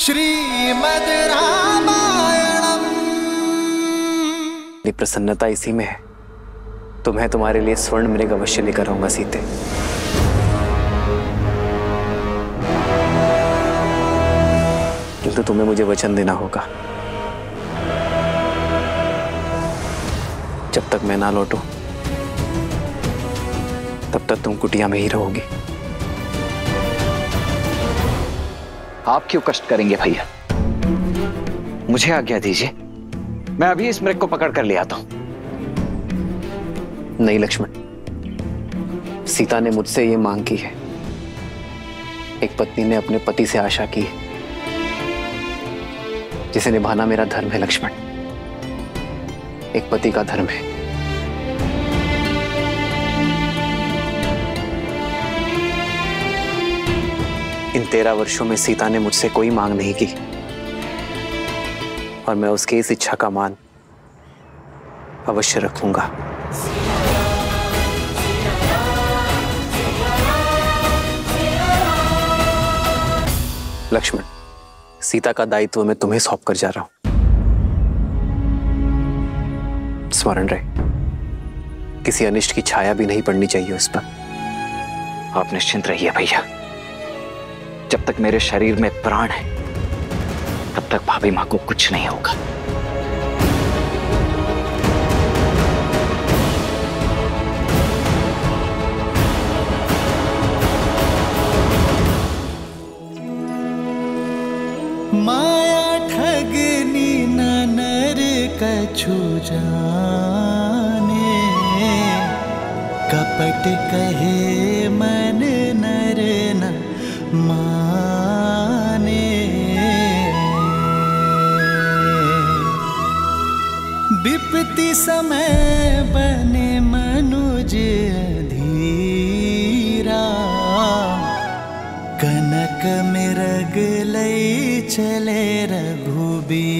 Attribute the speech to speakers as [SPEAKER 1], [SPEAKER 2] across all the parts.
[SPEAKER 1] श्रीमद् रामायणम।
[SPEAKER 2] मेरी प्रसन्नता इसी में है। तो मैं तुम्हारे लिए स्वर्ण मृग अवश्य लेकर आऊंगा सीते। किंतु तुम्हें मुझे वचन देना होगा, जब तक मैं ना लौटूं तब तक तुम कुटिया में ही रहोगी।
[SPEAKER 3] आप क्यों कष्ट करेंगे भैया? मुझे आज्ञा दीजिए, मैं अभी इस मृग को पकड़ कर ले आता हूं।
[SPEAKER 2] नहीं लक्ष्मण, सीता ने मुझसे ये मांग की है। एक पत्नी ने अपने पति से आशा की है, जिसे निभाना मेरा धर्म है लक्ष्मण। एक पति का धर्म है। इन 13 वर्षों में सीता ने मुझसे कोई मांग नहीं की और मैं उसकी इस इच्छा का मान अवश्य रखूंगा। लक्ष्मण, सीता का दायित्व मैं तुम्हें सौंप कर जा रहा हूं। स्मरण रहे, किसी अनिष्ट की छाया भी नहीं पड़नी चाहिए उस पर।
[SPEAKER 3] आप निश्चिंत रहिए भैया, जब तक मेरे शरीर में प्राण है तब तक भाभी मां को कुछ नहीं होगा।
[SPEAKER 1] माया ठगनी न नर कछु जाने, कपट कहे मन नर न माने। विपत्ति समय बने मनुज धीरा, कनक मृग लई चले रघुबीरा।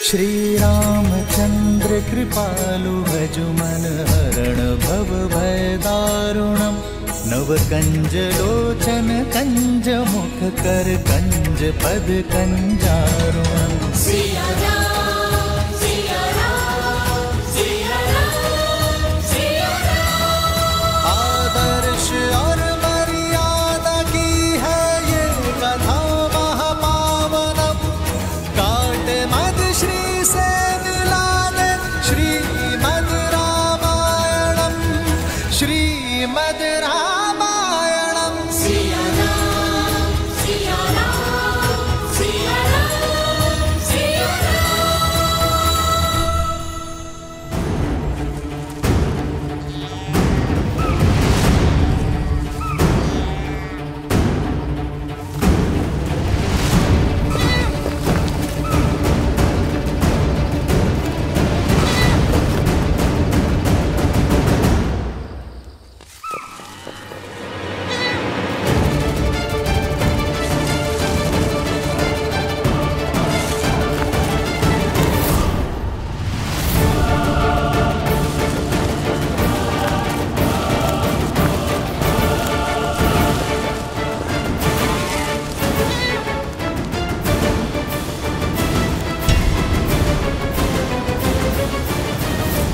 [SPEAKER 1] श्री रामचंद्र कृपालु भजुमन हरण भव भय दारुणम। नव कंज लोचन कंज मुख कर कंज पद कंजारुणम। आदर्श और मर्यादा की है ये कथा महापावनम। काट मद श्री से मिला दे श्रीमद् रामायणम। श्रीमद् रामायणम। सिया राम, सिया राम, सिया राम, सिया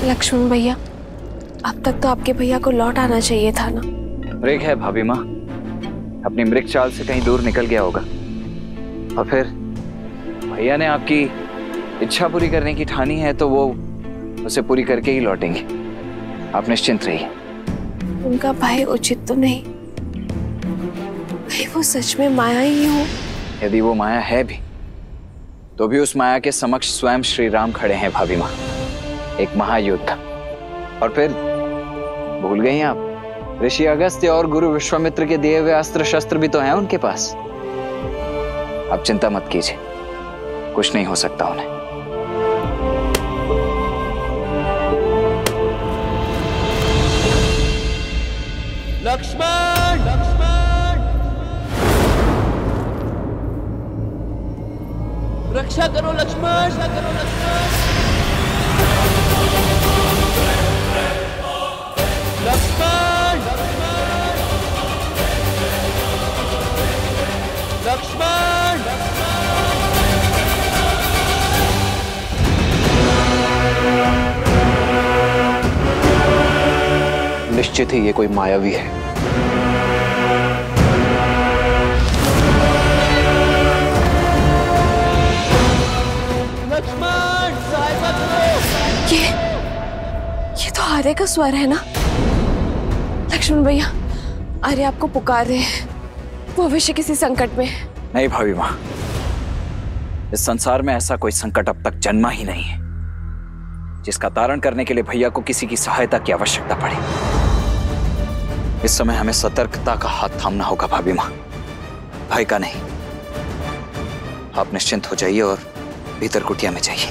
[SPEAKER 4] लक्ष्मण भैया, अब तक तो आपके भैया को लौट आना चाहिए था ना।
[SPEAKER 3] मृग है भाभी माँ, अपनी मृग चाल से कहीं दूर निकल गया होगा। और फिर भैया ने आपकी इच्छा पूरी करने की ठानी है तो वो उसे पूरी करके ही लौटेंगे। आप निश्चिंत रहिए।
[SPEAKER 4] उनका भाई उचित तो नहीं, कहीं वो सच में माया ही हो।
[SPEAKER 3] यदि वो माया है भी तो भी उस माया के समक्ष स्वयं श्री राम खड़े हैं भाभी माँ, एक महायोद्धा। और फिर भूल गई हैं आप, ऋषि अगस्त्य और गुरु विश्वामित्र के दिए हुए अस्त्र शस्त्र भी तो हैं उनके पास। आप चिंता मत कीजिए, कुछ नहीं हो सकता उन्हें।
[SPEAKER 1] लक्ष्मण, लक्ष्मण, रक्षा करो लक्ष्मण, रक्षा करो लक्ष्मण, लक्ष्मण, लक्ष्मण,
[SPEAKER 2] निश्चित ही ये कोई मायावी है।
[SPEAKER 1] लक्ष्मण, सहायता करो।
[SPEAKER 4] ये तो आर्य का स्वर है ना? लक्ष्मण भैया, आर्य आपको पुकार रहे हैं, वो अवश्य किसी संकट में है।
[SPEAKER 3] नहीं भाभी माँ, इस संसार में ऐसा कोई संकट अब तक जन्मा ही नहीं है जिसका तारण करने के लिए भैया को किसी की सहायता की आवश्यकता पड़े। इस समय हमें सतर्कता का हाथ थामना होगा भाभी माँ, भय का नहीं। आप निश्चिंत हो जाइए और भीतर कुटिया में जाइए।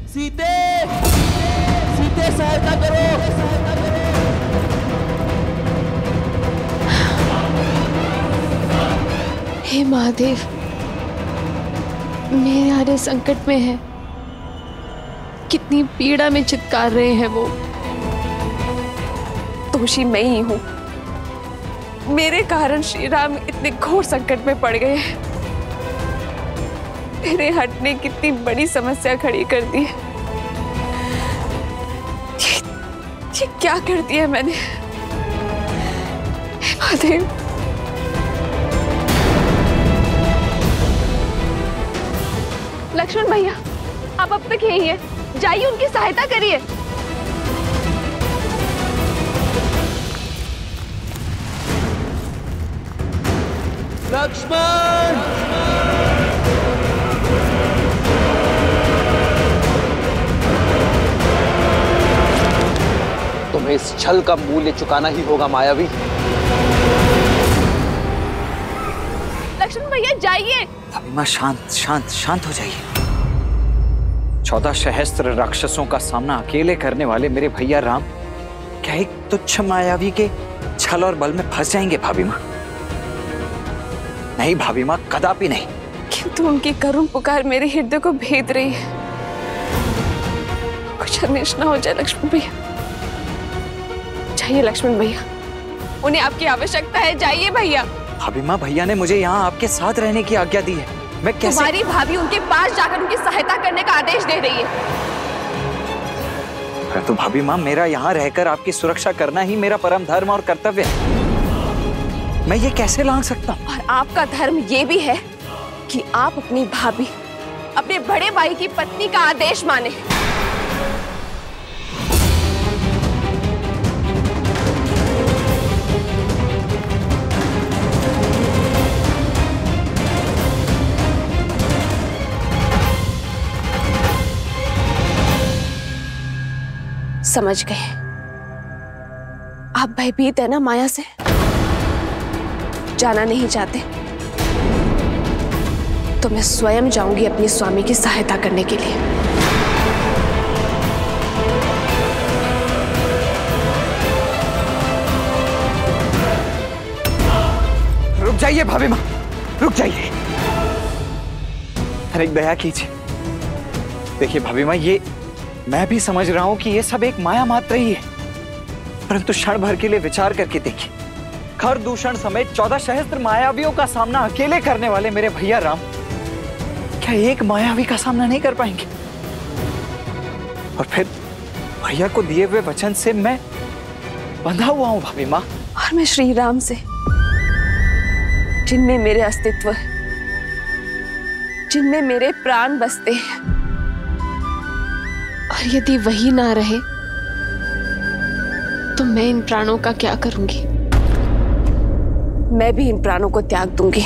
[SPEAKER 1] सीते, सीते सहायता करो, सहायता करो।
[SPEAKER 4] हे महादेव, मेरे आर्य संकट में है, कितनी पीड़ा में चित्कार रहे हैं वो। दोषी मैं ही हूँ, मेरे कारण श्री राम इतने घोर संकट में पड़ गए हैं। मेरे हट ने कितनी बड़ी समस्या खड़ी कर दी है। ये क्या कर दिया मैंने? हे महादेव, लक्ष्मण भैया, आप अब तक यही है, जाइए उनकी सहायता करिए।
[SPEAKER 1] लक्ष्मण,
[SPEAKER 2] तुम्हें इस छल का मूल्य चुकाना ही होगा मायावी।
[SPEAKER 4] लक्ष्मण भैया जाइए।
[SPEAKER 3] भाभी माँ शांत शांत शांत हो जाइए। 14 सहस्त्र राक्षसों का सामना अकेले करने वाले मेरे भैया राम क्या एक तुच्छ मायावी के छल और बल में फंस जाएंगे भाभी माँ? नहीं भाभी माँ, कदापि नहीं।
[SPEAKER 4] किंतु उनकी करुण पुकार मेरे हृदय को भेद रही है। कुछ अनिष्ट ना हो जाए लक्ष्मण भैया। जाइए लक्ष्मण भैया, उन्हें आपकी आवश्यकता है, जाइए भैया।
[SPEAKER 3] भाभी माँ, भैया ने मुझे यहाँ आपके साथ रहने की आज्ञा दी है, मैं कैसे?
[SPEAKER 4] तुम्हारी भाभी उनके पास जाकर उनकी सहायता करने का आदेश दे रही है।
[SPEAKER 3] तो भाभी माँ, मेरा यहाँ रहकर आपकी सुरक्षा करना ही मेरा परम धर्म और कर्तव्य है, मैं ये कैसे लांघ सकता हूँ?
[SPEAKER 4] और आपका धर्म ये भी है कि आप अपनी भाभी, अपने बड़े भाई की पत्नी का आदेश माने। समझ गए, आप भयभीत है ना माया से, जाना नहीं चाहते तो मैं स्वयं जाऊंगी अपनी स्वामी की सहायता करने के लिए।
[SPEAKER 3] रुक जाइए भाभी माँ, रुक जाइए। अरे दया कीजिए। देखिए भाभी माँ, ये मैं भी समझ रहा हूं कि ये सब एक माया मात्र ही है, परंतु क्षण भर के लिए विचार करके देखिए, खर दूषण समेत 14 सहस्त्र मायावियों का सामना अकेले करने वाले मेरे भैया राम क्या एक मायावी का सामना नहीं कर पाएंगे? और फिर भैया को दिए हुए वचन से मैं बंधा हुआ हूं भाभी माँ।
[SPEAKER 4] और मैं श्री राम से जिनमें मेरे अस्तित्व है, जिनमें मेरे प्राण बसते हैं। और यदि वही ना रहे तो मैं इन प्राणों का क्या करूंगी? मैं भी इन प्राणों को त्याग दूंगी।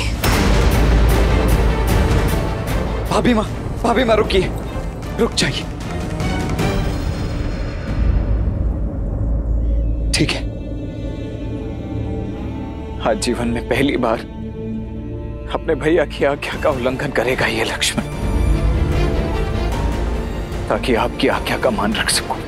[SPEAKER 3] भाभी माँ रुकिए, रुक जाइए। ठीक है, आज जीवन में पहली बार अपने भैया की आज्ञा का उल्लंघन करेगा ये लक्ष्मण, ताकि आपकी आज्ञा का मान रख सकूं।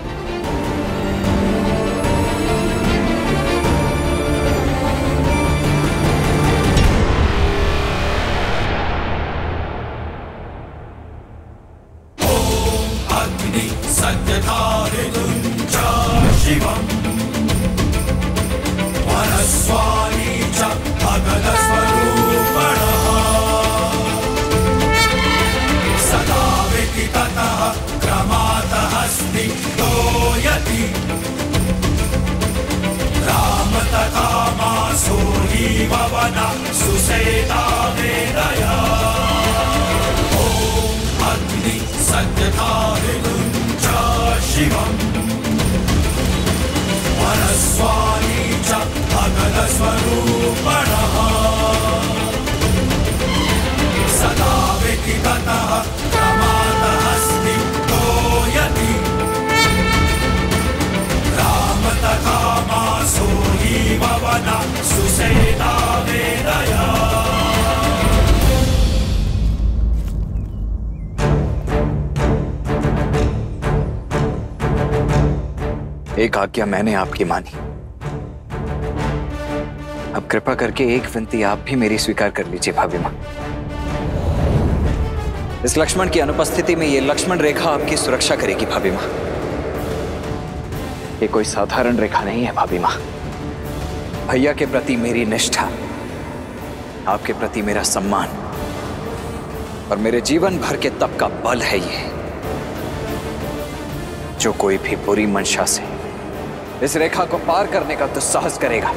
[SPEAKER 3] एक आज्ञा मैंने आपकी मानी, अब कृपा करके एक विनती आप भी मेरी स्वीकार कर लीजिए भाभी माँ। इस लक्ष्मण की अनुपस्थिति में ये लक्ष्मण रेखा आपकी सुरक्षा करेगी भाभी माँ। ये कोई साधारण रेखा नहीं है भाभी माँ। भैया के प्रति मेरी निष्ठा, आपके प्रति मेरा सम्मान और मेरे जीवन भर के तप का बल है ये। जो कोई भी बुरी मंशा से इस रेखा को पार करने का दुस्साहस करेगा,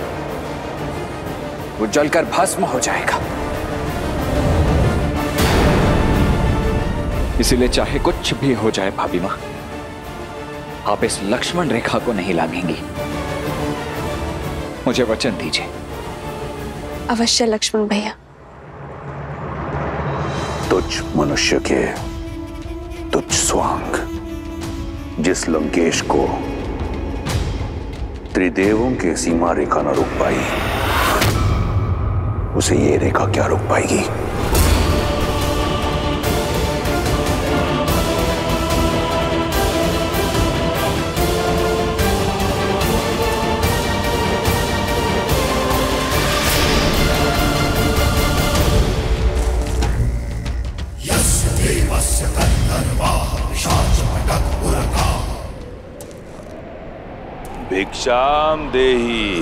[SPEAKER 3] वो जलकर भस्म हो जाएगा। इसीलिए चाहे कुछ भी हो जाए भाभी मां, आप इस लक्ष्मण रेखा को नहीं लांघेंगी। मुझे वचन दीजिए।
[SPEAKER 4] अवश्य लक्ष्मण भैया।
[SPEAKER 5] तुझ मनुष्य के तुझ स्वांग, जिस लंकेश को त्रिदेवों के सीमा रेखा न रोक पाई, उसे ये रेखा क्या रोक पाएगी?
[SPEAKER 6] भिक्षाम देहि।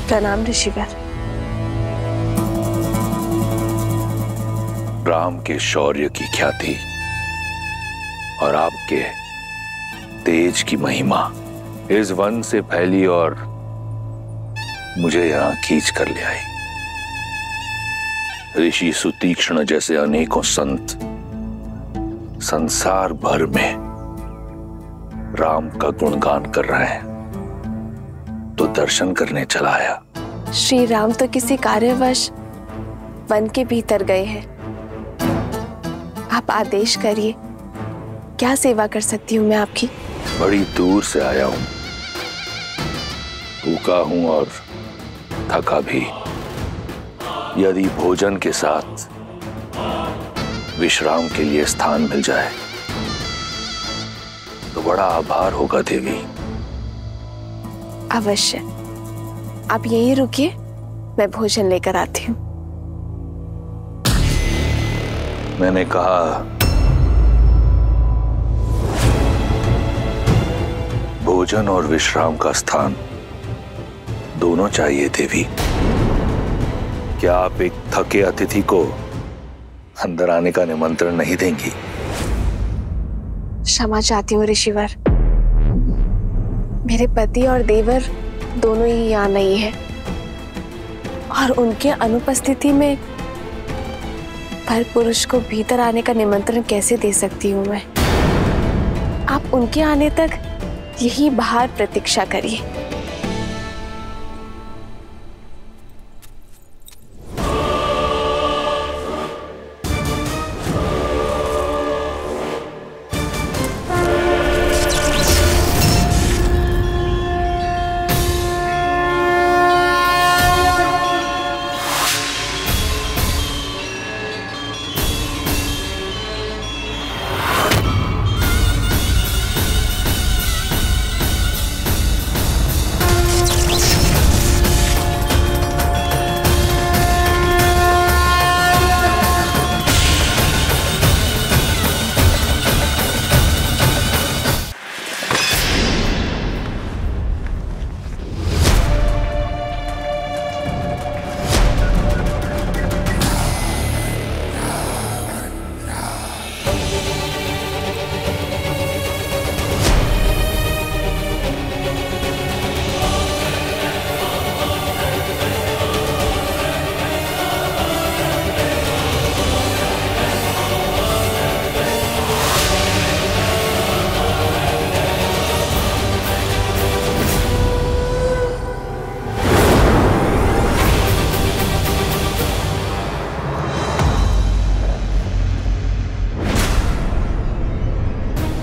[SPEAKER 4] प्रणाम ऋषिवर।
[SPEAKER 5] राम के शौर्य की ख्याति और आपके तेज की महिमा इस वन से फैली और मुझे यहां खींच कर ले आई। ऋषि सुतीक्ष्ण जैसे अनेकों संत संसार भर में राम का गुणगान कर रहे हैं, तो दर्शन करने चला आया।
[SPEAKER 4] श्री राम तो किसी कार्यवश वन के भीतर गए हैं। आप आदेश करिए, क्या सेवा कर सकती हूँ मैं आपकी?
[SPEAKER 5] बड़ी दूर से आया हूं, भूखा हूं और थका भी। यदि भोजन के साथ विश्राम के लिए स्थान मिल जाए तो बड़ा आभार होगा देवी।
[SPEAKER 4] अवश्य, आप यहीं रुकिए, मैं भोजन लेकर आती हूँ।
[SPEAKER 5] मैंने कहा भोजन और विश्राम का स्थान दोनों चाहिए देवी। क्या आप एक थके अतिथि को अंदर आने का निमंत्रण नहीं देंगी?
[SPEAKER 4] क्षमा चाहती हूँ ऋषिवर, मेरे पति और देवर दोनों ही यहाँ नहीं है और उनके अनुपस्थिति में पर पुरुष को भीतर आने का निमंत्रण कैसे दे सकती हूँ मैं? आप उनके आने तक यही बाहर प्रतीक्षा करिए।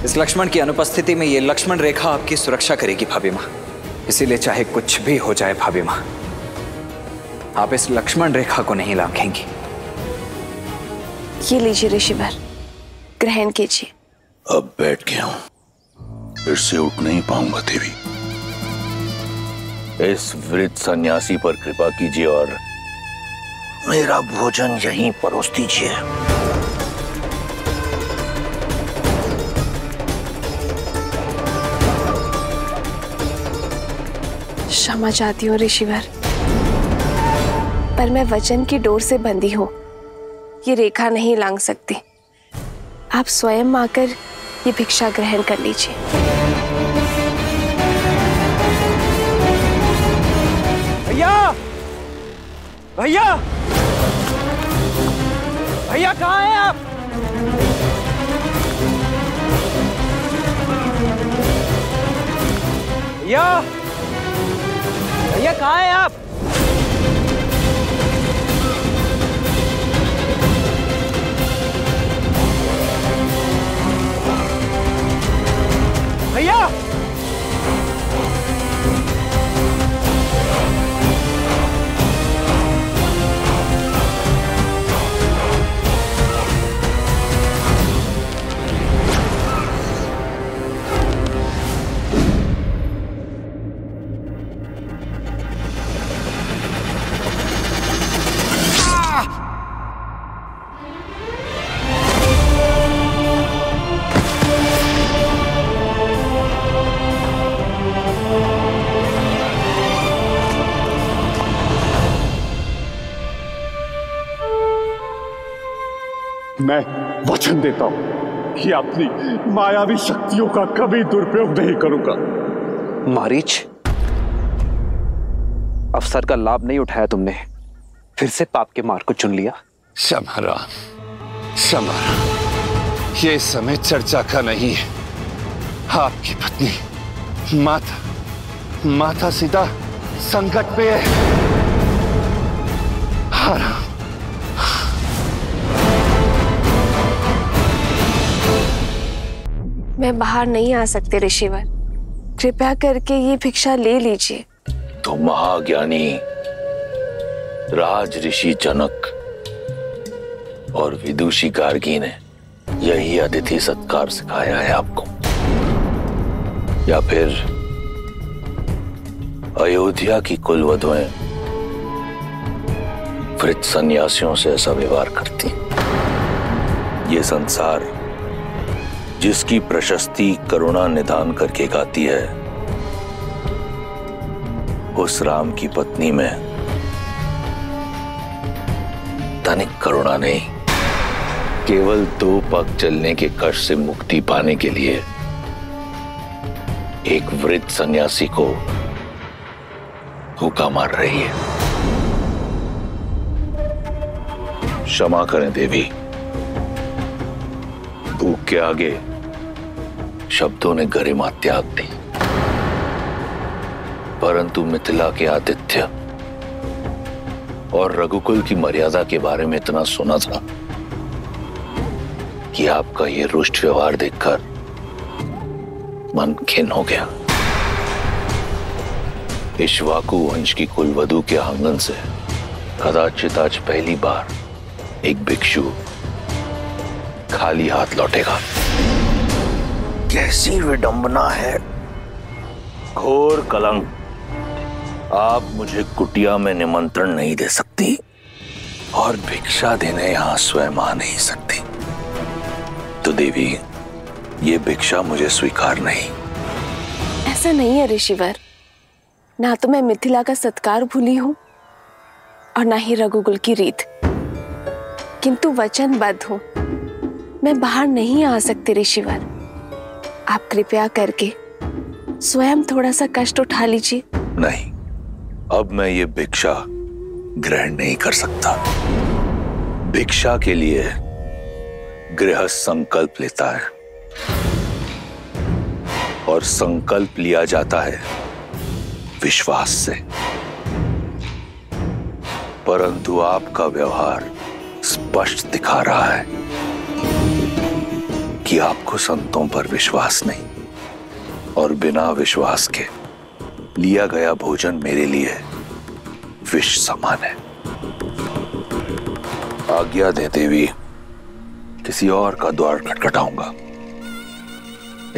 [SPEAKER 3] इस लक्ष्मण की अनुपस्थिति में ये लक्ष्मण रेखा आपकी सुरक्षा करेगी भाभी माँ, इसीलिए चाहे कुछ भी हो जाए भाभी माँ, आप इस लक्ष्मण रेखा को नहीं लांघेंगी।
[SPEAKER 4] ये लीजिए ऋषिवर, ग्रहण कीजिए।
[SPEAKER 5] अब बैठ गया हूं, फिर से उठ नहीं पाऊंगा देवी। इस वृद्ध सन्यासी पर कृपा कीजिए और मेरा भोजन यहीं परोस दीजिए।
[SPEAKER 4] क्षमा चाहती हूँ ऋषिवर, पर मैं वचन की डोर से बंधी हूँ, ये रेखा नहीं लांघ सकती। आप स्वयं आकर ये भिक्षा ग्रहण कर लीजिए।
[SPEAKER 3] भैया, भैया, भैया कहाँ हैं आप? भैया, भैया कहाँ हैं आप? भैया,
[SPEAKER 6] मैं वचन देता हूं कि अपनी मायावी शक्तियों का कभी दुरुपयोग नहीं करूंगा।
[SPEAKER 2] मारीच, अवसर का लाभ नहीं उठाया तुमने, फिर से पाप के मार्ग को चुन लिया।
[SPEAKER 5] समाराम, ये समय चर्चा का नहीं है। आपकी पत्नी माता सीता संकट पे है। हराम।
[SPEAKER 4] मैं बाहर नहीं आ सकते ऋषिवर, कृपया करके ये भिक्षा ले लीजिए।
[SPEAKER 5] तो महाज्ञानी राज ऋषि जनक और विदुषी गार्गी ने यही अतिथि सत्कार सिखाया है आपको, या फिर अयोध्या की कुलवधुएं वृद्ध सन्यासियों से ऐसा व्यवहार करती? ये संसार जिसकी प्रशस्ति करुणा निदान करके गाती है, उस राम की पत्नी में तनिक करुणा नहीं, केवल 2 पग चलने के कष्ट से मुक्ति पाने के लिए एक वृद्ध सन्यासी को हुक्का मार रही है। क्षमा करें देवी, भूख के आगे शब्दों ने गरिमा त्याग दी, परंतु मिथिला के आतिथ्य और रघुकुल की मर्यादा के बारे में इतना सुना था कि आपका ये रुष्ट व्यवहार देखकर मन खिन्न हो गया। इक्ष्वाकु वंश की कुलवधू के आंगन से कदाचित आज पहली बार एक भिक्षु खाली हाथ लौटेगा। कैसी विडंबना है, घोर कलंक। आप मुझे कुटिया में निमंत्रण नहीं दे सकती और भिक्षा देने यहां स्वयं आ नहीं सकती, तो देवी ये भिक्षा मुझे स्वीकार नहीं।
[SPEAKER 4] ऐसा नहीं है ऋषिवर, ना तो मैं मिथिला का सत्कार भूली हूं और ना ही रघुकुल की रीत, किंतु वचनबद्ध हूं, मैं बाहर नहीं आ सकती ऋषिवर। आप कृपया करके स्वयं थोड़ा सा कष्ट उठा लीजिए।
[SPEAKER 5] नहीं, अब मैं ये भिक्षा ग्रहण नहीं कर सकता। भिक्षा के लिए गृहस्थ संकल्प लेता है और संकल्प लिया जाता है विश्वास से, परंतु आपका व्यवहार स्पष्ट दिखा रहा है कि आपको संतों पर विश्वास नहीं और बिना विश्वास के लिया गया भोजन मेरे लिए विष समान है। आज्ञा दे देवी, किसी और का द्वार खटखटाऊंगा।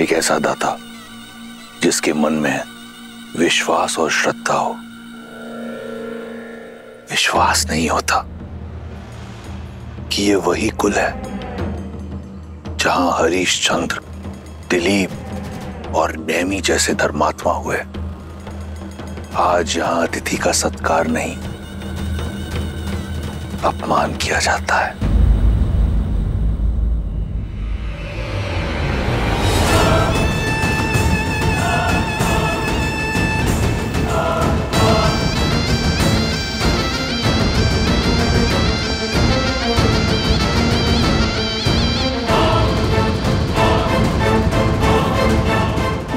[SPEAKER 5] एक ऐसा दाता जिसके मन में विश्वास और श्रद्धा हो। विश्वास नहीं होता कि ये वही कुल है जहां हरीशचंद्र, दिलीप और नेमी जैसे धर्मात्मा हुए। आज यहां अतिथि का सत्कार नहीं, अपमान किया जाता है।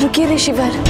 [SPEAKER 4] रुकिए ऋषिवर।